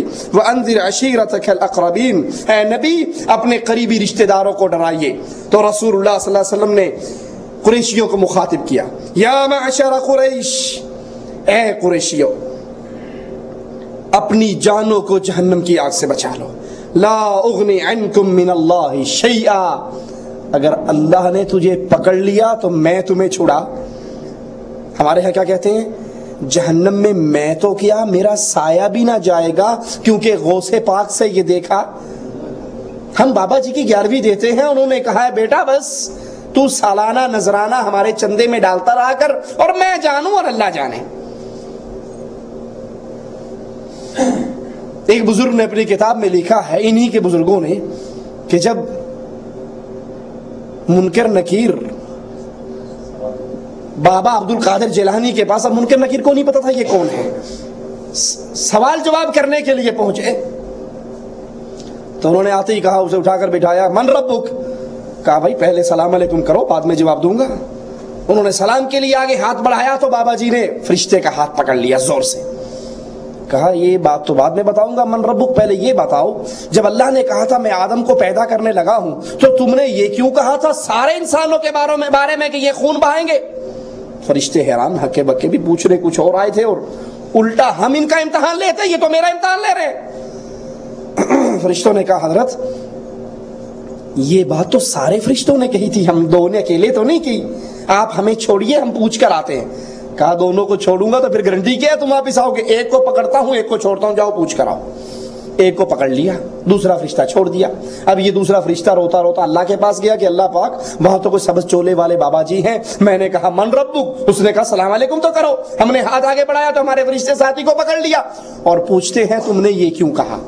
وَأَنذِرْ عَشِيرَتَكَ الْأَقْرَبِينَ، اے نبی اپنے قریبی رشتہ داروں کو ڈرائیے۔ تو رسول اللہ صلی اللہ علیہ وسلم نے قریشیوں کو مخاطب کیا، یا معشر قریش، اے قریشیوں اپنی جانوں کو جہنم کی آگ سے بچا لو۔ لا اغنی عنکم من اللہ شیئا، اگر اللہ نے تجھے پکڑ لیا تو میں تمہیں چھڑا۔ ہمارے ہاں کیا کہتے ہیں، جہنم میں میں تو کیا میرا سایہ بھی نہ جائے گا، کیونکہ غوث پاک سے یہ دیکھا۔ ہم بابا جی کی 11ویں دیتے ہیں، انہوں نے کہا ہے بیٹا بس تو سالانہ نذرانہ ہمارے چندے میں ڈالتا رہا کر، اور میں جانوں اور اللہ جانے۔ ایک بزرگ نے اپنی کتاب میں لکھا ہے، انہی کے بزرگوں نے، کہ جب منکر نکیر بابا عبد القادر جیلانی کے پاس، اب منکر نکیر کو نہیں پتا تھا یہ کون ہے، سوال جواب کرنے کے لیے پہنچے تو انہوں نے آتے ہی کہا، اسے اٹھا کر بٹھایا، من ربک، کہا بھائی پہلے سلام علیکم کرو بعد میں جواب دوں گا۔ انہوں نے سلام کے لیے آگے ہاتھ بڑھایا تو بابا جی نے فرشتے کا ہاتھ پکڑ لیا زور سے، کہا یہ بات تو بعد میں بتاؤں گا، من ربک پہلے یہ بتاؤ، جب اللہ نے کہا تھا میں آدم کو پیدا کرنے لگا ہوں تو تم نے یہ کیوں کہا تھا سارے انسانوں کے بارے میں کہ یہ خون بہائیں گے؟ فرشتے حیران ہکے بکے بھی پوچھ رہے، کچھ اور آئے تھے، اور الٹا ہم ان کا امتحان لیتے، یہ تو میرا امتحان لے رہے۔ فرشتوں نے کہا حضرت یہ بات تو سارے فرشتوں نے کہی تھی، ہم دو نے اکیلے تو نہیں کی، آپ ہمیں چھوڑیے ہم پوچھ کر آتے ہیں۔ کہا دونوں کو چھوڑوں گا تو پھر گارنٹی کیا ہے تم واپس آؤ گے؟ ایک کو پکڑتا ہوں ایک کو چھوڑتا ہوں، جاؤ پوچھ کر آؤ۔ ایک کو پکڑ لیا، دوسرا فرشتہ چھوڑ دیا۔ اب یہ دوسرا فرشتہ روتا روتا اللہ کے پاس گیا کہ اللہ پاک وہاں تو کوئی سبز چولے والے بابا جی ہیں، میں نے کہا من ربک، اس نے کہا سلام علیکم تو کرو، ہم نے ہاتھ آگے بڑھایا تو ہمارے فرشتے ساتھی کو پکڑ لیا اور پوچھتے ہیں تم نے یہ کیوں کہا؟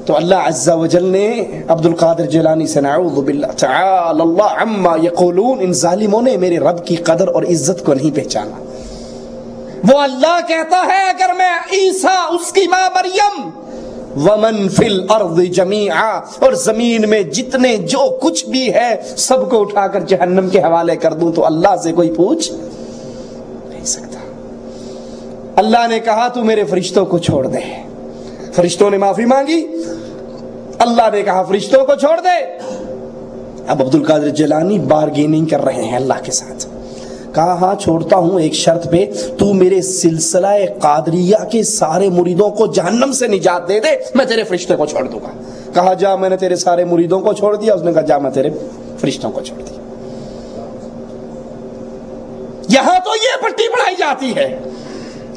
تو اللہ عز و جل نے عبد القادر جیلانی سے، نعوذ باللہ تعالی اللہ عما یقولون، ان ظالموں نے میرے رب کی قدر اور عزت کو نہیں پہچانا۔ وہ اللہ کہتا ہے اگر میں عیسیٰ، اس کی ماں مریم، ومن فی الارض جمیعا، اور زمین میں جتنے جو کچھ بھی ہے سب کو اٹھا کر جہنم کے حوالے کر دوں تو اللہ سے کوئی پوچھ نہیں سکتا۔ اللہ نے کہا تو میرے فرشتوں کو چھوڑ دے، فرشتوں نے معافی مانگی، اللہ نے کہا فرشتوں کو چھوڑ دے۔ اب عبد القادر جیلانی بارگیننگ کر رہے ہیں اللہ کے ساتھ، کہا ہاں چھوڑتا ہوں ایک شرط پہ، تو میرے سلسلہ قادریہ کے سارے مریدوں کو جہنم سے نجات دے دے، میں تیرے فرشتے کو چھوڑ دوں گا۔ کہا جا، میں نے تیرے سارے مریدوں کو چھوڑ دیا، اس نے کہا جا میں تیرے فرشتوں کو چھوڑ دیا۔ یہاں تو یہ پٹی پڑھائی جاتی ہے،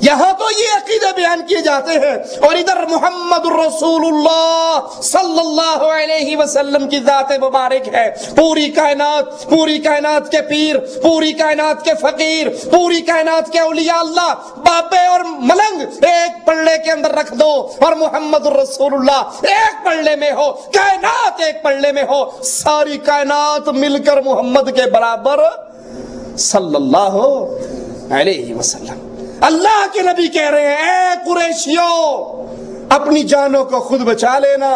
یہاں تو یہ عقیدے بیان کیے جاتے ہیں، اور ادھر محمد رسول اللہ صلی اللہ علیہ وسلم کی ذات مبارک ہے، پوری کائنات کے پیر، پوری کائنات کے فقیر، پوری کائنات کے اولیاء اللہ، بابے اور ملنگ ایک پلڑے کے اندر رکھ دو اور محمد رسول اللہ ایک پلڑے میں ہو، کائنات ایک پلڑے میں ہو، ساری کائنات مل کر محمد کے برابر صلی اللہ علیہ وسلم۔ اللہ کے نبی کہہ رہے ہیں اے قریشیوں اپنی جانوں کو خود بچا لینا،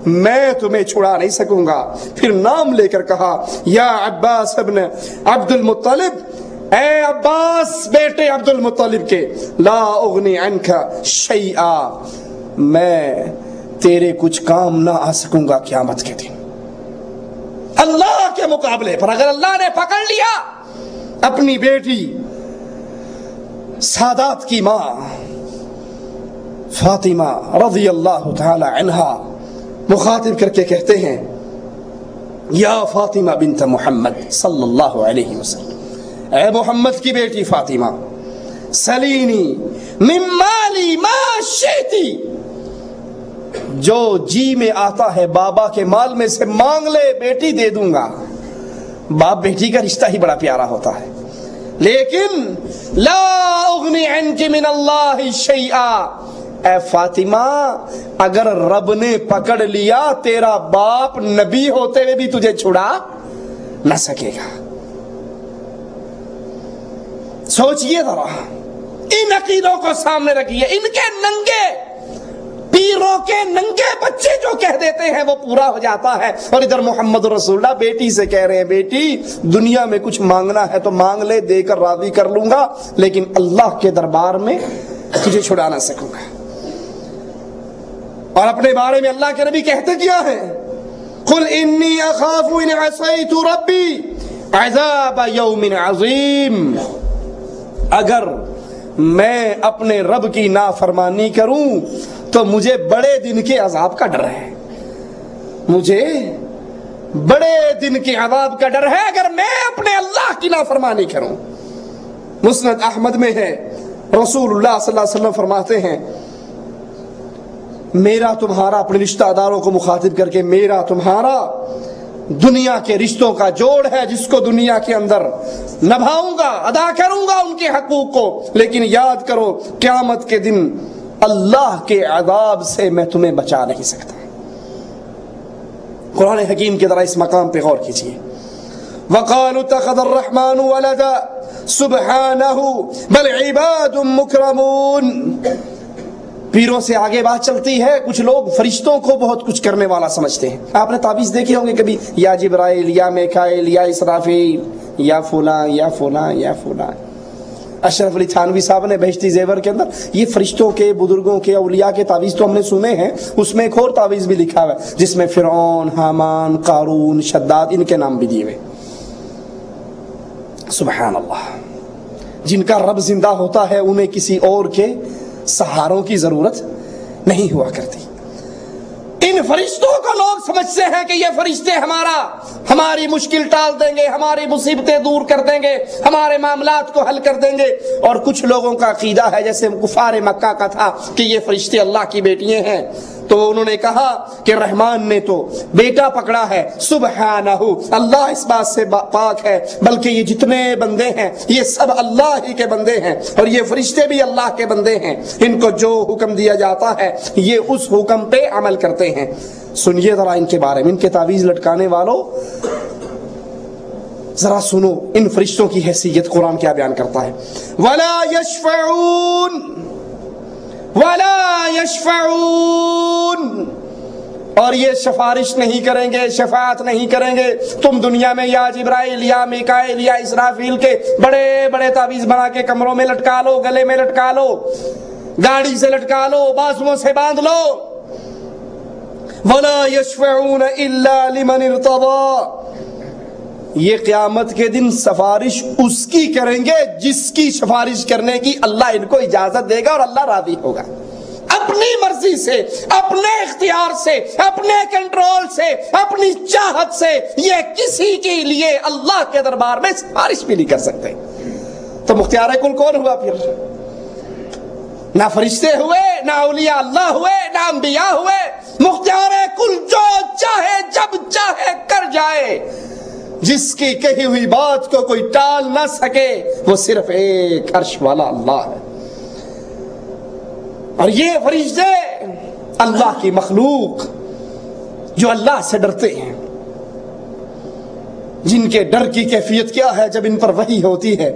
میں تمہیں چھڑا نہیں سکوں گا۔ پھر نام لے کر کہا یا عباس ابن عبد المطلب، اے عباس بیٹے عبد المطلب کے، لا اغنی عنک شیئا، میں تیرے کچھ کام نہ آ سکوں گا قیامت کے دن۔ اللہ کے مقابلے پر اگر اللہ نے پکڑ لیا اپنی بیٹی سادات کی ماں فاطمہ رضی اللہ تعالی عنہا مخاطب کر کے کہتے ہیں یا فاطمہ بنت محمد صلی اللہ علیہ وسلم، اے محمد کی بیٹی فاطمہ، سلینی من مالی ما شئتی، جو جی میں آتا ہے بابا کے مال میں سے مانگ لے، بیٹی دے دوں گا۔ باپ بیٹی کا رشتہ ہی بڑا پیارا ہوتا ہے، لیکن لا اغنی عنک من اللہ شیئا، اے فاطمہ اگر رب نے پکڑ لیا تیرا باپ نبی ہوتے ہوئے بھی تجھے چھڑا نہ سکے گا۔ سوچئے ذرا، ان عقیدوں کو سامنے رکھیے، ان کے ننگے پیروں کے ننگے بچے جو کہہ دیتے ہیں وہ پورا ہو جاتا ہے، اور ادھر محمد رسول اللہ بیٹی سے کہہ رہے ہیں بیٹی دنیا میں کچھ مانگنا ہے تو مانگ لے، دے کر راضی کر لوں گا، لیکن اللہ کے دربار میں تجھے چھڑا نہ سکوں گا۔ اور اپنے بارے میں اللہ کے نبی کہتے کیا ہے؟ قل انی اخاف ان عصیت ربی عذاب یوم عظیم، اگر میں اپنے رب کی نافرمانی کروں تو مجھے بڑے دن کے عذاب کا ڈر ہے، مجھے بڑے دن کے عذاب کا ڈر ہے اگر میں اپنے اللہ کی نافرمانی کروں۔ مسند احمد میں ہے، رسول اللہ صلی اللہ علیہ وسلم فرماتے ہیں میرا تمہارا، اپنے رشتہ داروں کو مخاطب کر کے، میرا تمہارا دنیا کے رشتوں کا جوڑ ہے جس کو دنیا کے اندر نبھاؤں گا، ادا کروں گا ان کے حقوق کو، لیکن یاد کرو قیامت کے دن اللہ کے عذاب سے میں تمہیں بچا نہیں سکتا۔ قرآن حکیم کے ذرا اس مقام پہ غور کیجیے۔ وَقَالُوا اتَّخَذَ الرَّحْمَنُ وَلَدًا سُبْحَانَهُ بَلْ عِبَادٌ مُكْرَمُونَ۔ پیروں سے آگے بات چلتی ہے، کچھ لوگ فرشتوں کو بہت کچھ کرنے والا سمجھتے ہیں۔ آپ نے تعویذ دیکھے ہوں گے کبھی، یا جبرائیل یا میکائیل یا اسرافیل یا فلاں یا فلاں یا فلاں۔ اشرف علی تھانوی صاحب نے بہشتی زیور کے اندر یہ فرشتوں کے، بزرگوں کے، اولیاء کے تعویذ تو ہم نے سنے ہیں، اس میں ایک اور تعویذ بھی لکھا ہوا ہے جس میں فرعون، حامان، قارون، شداد ان کے نام بھی دیے ہوئے۔ سبحان اللہ، جن کا رب زندہ ہوتا ہے انہیں کسی اور کے سہاروں کی ضرورت نہیں ہوا کرتی۔ ان فرشتوں کو لوگ سمجھتے ہیں کہ یہ فرشتے ہماری مشکل ٹال دیں گے، ہماری مصیبتیں دور کر دیں گے، ہمارے معاملات کو حل کر دیں گے۔ اور کچھ لوگوں کا عقیدہ ہے جیسے کفار مکہ کا تھا کہ یہ فرشتے اللہ کی بیٹیاں ہیں، تو انہوں نے کہا کہ رحمان نے تو بیٹا پکڑا ہے، سبحانہ، اللہ اس بات سے پاک ہے، بلکہ یہ جتنے بندے ہیں یہ سب اللہ ہی کے بندے ہیں، اور یہ فرشتے بھی اللہ کے بندے ہیں، ان کو جو حکم دیا جاتا ہے یہ اس حکم پہ عمل کرتے ہیں۔ سنیے ذرا ان کے بارے میں، ان کے تعویذ لٹکانے والوں ذرا سنو ان فرشتوں کی حیثیت قرآن کیا بیان کرتا ہے۔ وَلَا يَشْفَعُونَ وَلَا يَشْفَعُونَ، اور یہ سفارش نہیں کریں گے، شفاعت نہیں کریں گے۔ تم دنیا میں یا جبرائیل یا میکائیل یا اسرافیل کے بڑے بڑے تعویذ بنا کے کمروں میں لٹکا لو، گلے میں لٹکا لو، گاڑی سے لٹکا لو، بازوؤں سے باندھ لو۔ وَلَا يَشْفَعُونَ إِلَّا لِمَنِ ارْتَضَىٰ، یہ قیامت کے دن سفارش اس کی کریں گے جس کی سفارش کرنے کی اللہ ان کو اجازت دے گا اور اللہ راضی ہوگا۔ اپنی مرضی سے، اپنے اختیار سے، اپنے کنٹرول سے، اپنی چاہت سے یہ کسی کے لیے اللہ کے دربار میں سفارش بھی نہیں کر سکتے۔ تو مختار کل کون ہوا پھر؟ نہ فرشتے ہوئے، نہ اولیاء اللہ ہوئے، نہ انبیاء ہوئے۔ مختار کل جو چاہے جب چاہے کر جائے، جس کی کہی ہوئی بات کو کوئی ٹال نہ سکے، وہ صرف ایک عرش والا اللہ ہے۔ اور یہ فرشتے اللہ کی مخلوق جو اللہ سے ڈرتے ہیں، جن کے ڈر کی کیفیت کیا ہے؟ جب ان پر وحی ہوتی ہے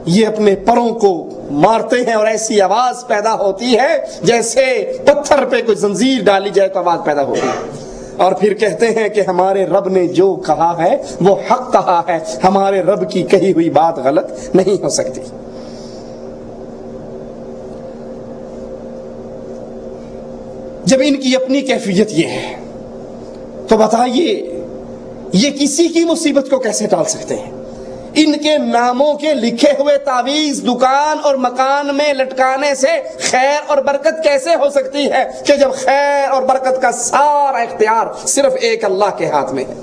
یہ اپنے پروں کو مارتے ہیں اور ایسی آواز پیدا ہوتی ہے جیسے پتھر پہ کوئی زنجیر ڈالی جائے تو آواز پیدا ہوتی ہے، اور پھر کہتے ہیں کہ ہمارے رب نے جو کہا ہے وہ حق کہا ہے، ہمارے رب کی کہی ہوئی بات غلط نہیں ہو سکتی۔ جب ان کی اپنی کیفیت یہ ہے تو بتائیے یہ کسی کی مصیبت کو کیسے ٹال سکتے ہیں؟ ان کے ناموں کے لکھے ہوئے تعویذ دکان اور مکان میں لٹکانے سے خیر اور برکت کیسے ہو سکتی ہے کہ جب خیر اور برکت کا سارا اختیار صرف ایک اللہ کے ہاتھ میں ہے؟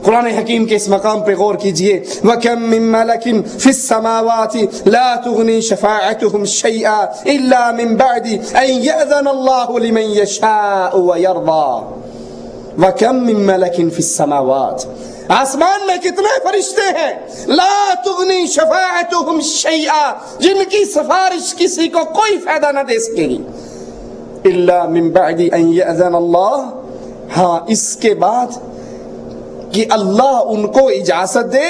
قرآن حکیم کے اس مقام پہ غور کیجئے۔ وَكَم مِّن مَّلَكٍ فِي السَّمَاوَاتِ لَا تُغْنِي شَفَاعَتُهُمْ شَيْئًا إِلَّا مِن بَعْدِ أَن يَأْذَنَ اللَّهُ لِمَن يَشَاءُ وَيَرْضَىٰ۔ وَكَم مِّن مَّلَكٍ فِي السَّمَاوَاتِ، آسمان میں کتنے فرشتے ہیں، لا تغنی شفاعتهم شیئا، جن کی سفارش کسی کو کوئی فائدہ نہ دے سکے گی، الا من بعد ان یأذن اللہ، ہاں اس کے بعد کہ اللہ ان کو اجازت دے،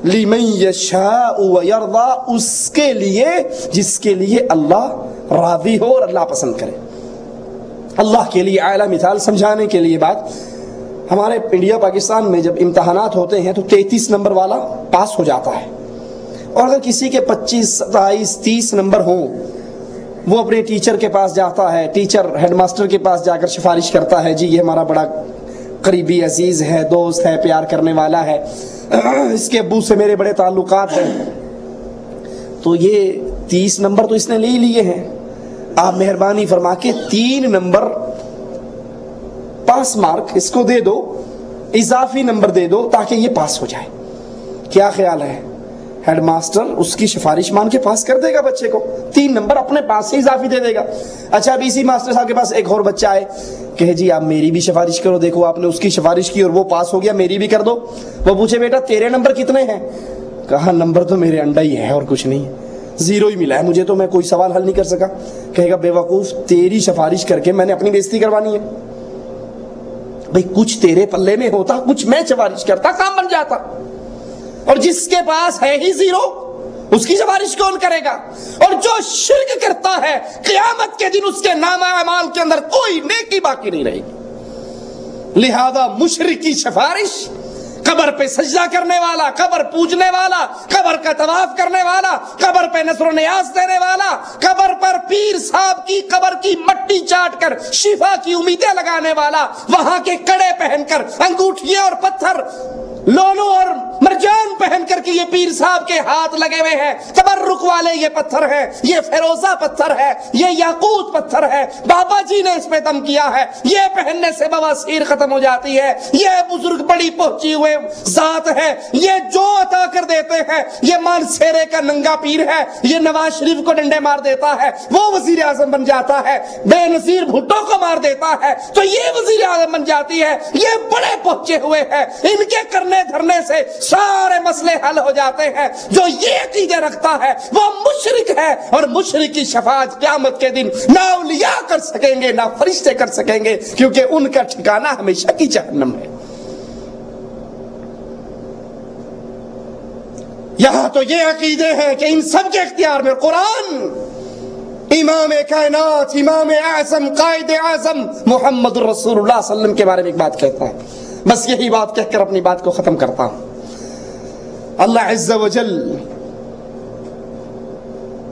لمن یشاء ویرضی، اس کے لیے جس کے لیے اللہ راضی ہو اور اللہ پسند کرے۔ اللہ کے لیے اعلیٰ مثال سمجھانے کے لیے بات، ہمارے انڈیا پاکستان میں جب امتحانات ہوتے ہیں تو 33 نمبر والا پاس ہو جاتا ہے، اور اگر کسی کے 25 27 30 نمبر ہوں وہ اپنے ٹیچر کے پاس جاتا ہے، ٹیچر ہیڈ ماسٹر کے پاس جا کر سفارش کرتا ہے، جی یہ ہمارا بڑا قریبی عزیز ہے، دوست ہے، پیار کرنے والا ہے، اس کے ابو سے میرے بڑے تعلقات ہیں، تو یہ 30 نمبر تو اس نے لے لیے ہیں، آپ مہربانی فرما کے 3 نمبر پاس مارک اس کو دے دو، اضافی نمبر دے دو تاکہ یہ پاس ہو جائے۔ کیا خیال ہے؟ ہیڈ ماسٹر اس کی سفارش مان کے پاس کر دے گا بچے کو، 3 نمبر اپنے پاس سے اضافی دے دے گا۔ اچھا اب اسی ماسٹر صاحب کے پاس ایک اور بچہ آئے کہ جی آپ میری بھی سفارش کرو، دیکھو آپ نے اس کی سفارش کی اور وہ پاس ہو گیا، میری بھی کر دو۔ وہ پوچھے بیٹا تیرے نمبر کتنے ہیں؟ کہا نمبر تو میرے انڈا ہی ہے اور کچھ نہیں ہے، 0 ہی ملا ہے مجھے، تو میں کوئی سوال حل نہیں کر سکا۔ کہے گا بے وقوف، تیری سفارش کر کے میں نے اپنی بےزتی کروانی ہے؟ بھئی کچھ تیرے پلے میں ہوتا، کچھ میں سفارش کرتا، کام بن جاتا، اور جس کے پاس ہے ہی 0 اس کی سفارش کون کرے گا؟ اور جو شرک کرتا ہے قیامت کے دن اس کے نامہ اعمال کے اندر کوئی نیکی باقی نہیں رہے گی۔ لہذا مشرک کی سفارش، قبر پہ سجدہ کرنے والا، قبر پوجنے والا، قبر کا طواف کرنے والا، قبر پہ نذر و نیاز دینے والا، قبر پر پیر صاحب کی قبر کی مٹی چاٹ کر شفا کی امیدیں لگانے والا، وہاں کے کڑے پہن کر، انگوٹھیاں اور پتھر، لولو اور مرجان پہن کر کے یہ پیر صاحب کے ہاتھ لگے ہوئے ہیں، تبرک والے یہ پتھر ہے، یہ فیروزہ پتھر ہے، یہ یاقوت پتھر ہے، بابا جی نے اس پہ دم کیا ہے، یہ پہننے سے بواسیر ختم ہو جاتی ہے، یہ بزرگ بڑی پہنچی ہوئے ذات ہے، یہ جو عطا کر دیتے ہیں، یہ مانسیرے کا ننگا پیر ہے، یہ نواز شریف کو ڈنڈے مار دیتا ہے، وہ وزیر اعظم بن جاتا ہے، بے نظیر بھٹو کو مار دیتا ہے تو یہ وزیر اعظم بن جاتی ہے، یہ بڑے پہنچے ہوئے ہیں، ان کے کرنے دھرنے سے سارے مسئلے حل ہو جاتے ہیں۔ جو یہ عقیدے رکھتا ہے وہ مشرک ہے، اور مشرک کی شفاعت قیامت کے دن نہ اولیاء کر سکیں گے نہ فرشتے کر سکیں گے، کیونکہ ان کا ٹھکانہ ہمیشہ کی جہنم ہے۔ یہاں تو یہ عقیدے ہیں کہ ان سب کے اختیار میں قرآن، امام کائنات، امام اعظم، قائد اعظم محمد رسول اللہ صلی اللہ علیہ وسلم کے بارے میں ایک بات کہتا ہے، بس یہی بات کہہ کر اپنی بات کو ختم کرتا ہوں۔ اللہ عز و جل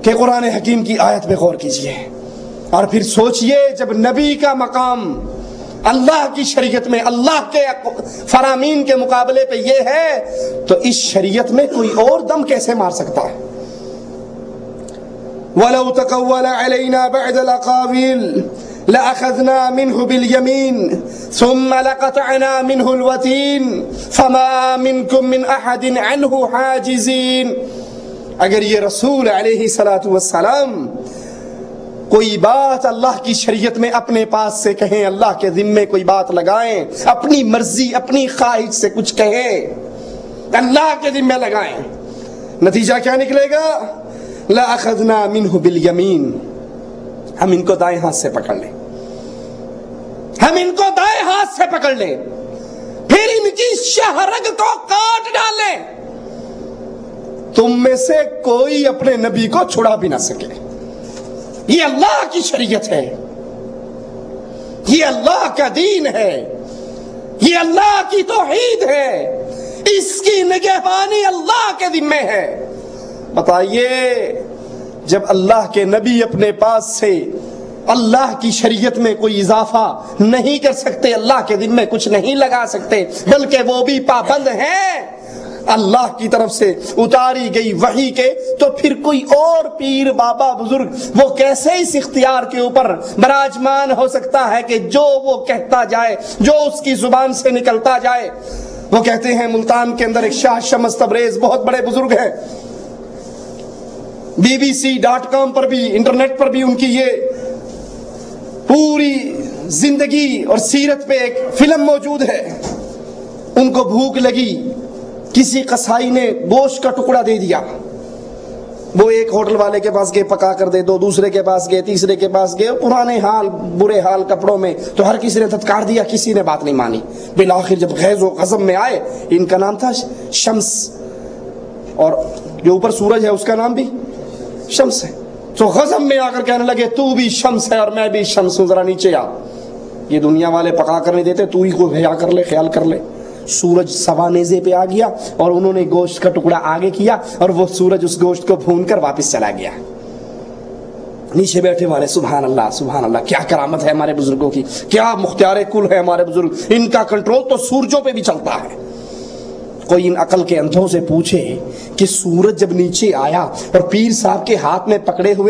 کہ قرآن حکیم کی آیت پہ غور کیجئے اور پھر سوچئے، جب نبی کا مقام اللہ کی شریعت میں، اللہ کے فرامین کے مقابلے پہ یہ ہے، تو اس شریعت میں کوئی اور دم کیسے مار سکتا ہے؟ وَلَوْ تَقَوَّلَ عَلَيْنَا بَعْدَ الْأَقَاوِيلِ لَأَخَذْنَا مِنْهُ بِالْيَمِينِ ثُمَّ لَقَطَعْنَا مِنْهُ الْوَتِينَ فَمَا مِنْكُمْ مِنْ أَحَدٍ عَنْهُ حَاجِزِينَ۔ اگر یہ رسول علیہ السلام کوئی بات اللہ کی شریعت میں اپنے پاس سے کہیں، اللہ کے ذمے کوئی بات لگائیں، اپنی مرضی اپنی خواہش سے کچھ کہیں، اللہ کے ذمے لگائیں، نتیجہ کیا نکلے گا؟ لَأَخَذْنَا مِنْهُ بِالْيَمِينَ، ہم ان کو دائیں ہاتھ سے پکڑ لیں، ہم ان کو دائیں ہاتھ سے پکڑ لیں، پھر ان کی شہرگ کو کاٹ ڈالیں، تم میں سے کوئی اپنے نبی کو چھڑا بھی نہ سکے۔ یہ اللہ کی شریعت ہے، یہ اللہ کا دین ہے، یہ اللہ کی توحید ہے، اس کی نگہبانی اللہ کے ذمے ہے۔ بتائیے، جب اللہ کے نبی اپنے پاس سے اللہ کی شریعت میں کوئی اضافہ نہیں کر سکتے، اللہ کے ذمے کچھ نہیں لگا سکتے، بلکہ وہ بھی پابند ہیں اللہ کی طرف سے اتاری گئی وحی کے، تو پھر کوئی اور پیر بابا بزرگ وہ کیسے اس اختیار کے اوپر براجمان ہو سکتا ہے کہ جو وہ کہتا جائے، جو اس کی زبان سے نکلتا جائے؟ وہ کہتے ہیں ملتان کے اندر ایک شاہ شمس تبریز بہت بڑے بزرگ ہیں، BBC.com پر بھی، انٹرنیٹ پر بھی ان کی یہ پوری زندگی اور سیرت پہ ایک فلم موجود ہے۔ ان کو بھوک لگی، کسی قصائی نے گوشت کا ٹکڑا دے دیا، وہ ایک ہوٹل والے کے پاس گئے، پکا کر دے دو، دوسرے کے پاس گئے، تیسرے کے پاس گئے، پرانے حال برے حال کپڑوں میں، تو ہر کسی نے دھتکار دیا، کسی نے بات نہیں مانی۔ بالآخر جب غیظ و غضب میں آئے، ان کا نام تھا شمس، اور جو اوپر سورج ہے اس کا نام بھی شمس ہے، تو غضب میں آ کر کہنے لگے تو بھی شمس ہے اور میں بھی شمس ہوں، ذرا نیچے آ، یہ دنیا والے پکا کر نہیں دیتے، تو ہی کو حیا کر لے، خیال کر لے۔ سورج سوا نیزے پہ آ گیا اور انہوں نے گوشت کا ٹکڑا آگے کیا اور وہ سورج اس گوشت کو بھون کر واپس چلا گیا۔ نیچے بیٹھے والے سبحان اللہ کیا کرامت ہے ہمارے بزرگوں کی، کیا مختار کل ہے ہمارے بزرگ، ان کا کنٹرول تو سورجوں پہ بھی چلتا ہے۔ کوئی ان عقل کے اندھوں سے پوچھے کہ سورج جب نیچے آیا اور پیر صاحب کے ہاتھ میں پکڑے ہوئے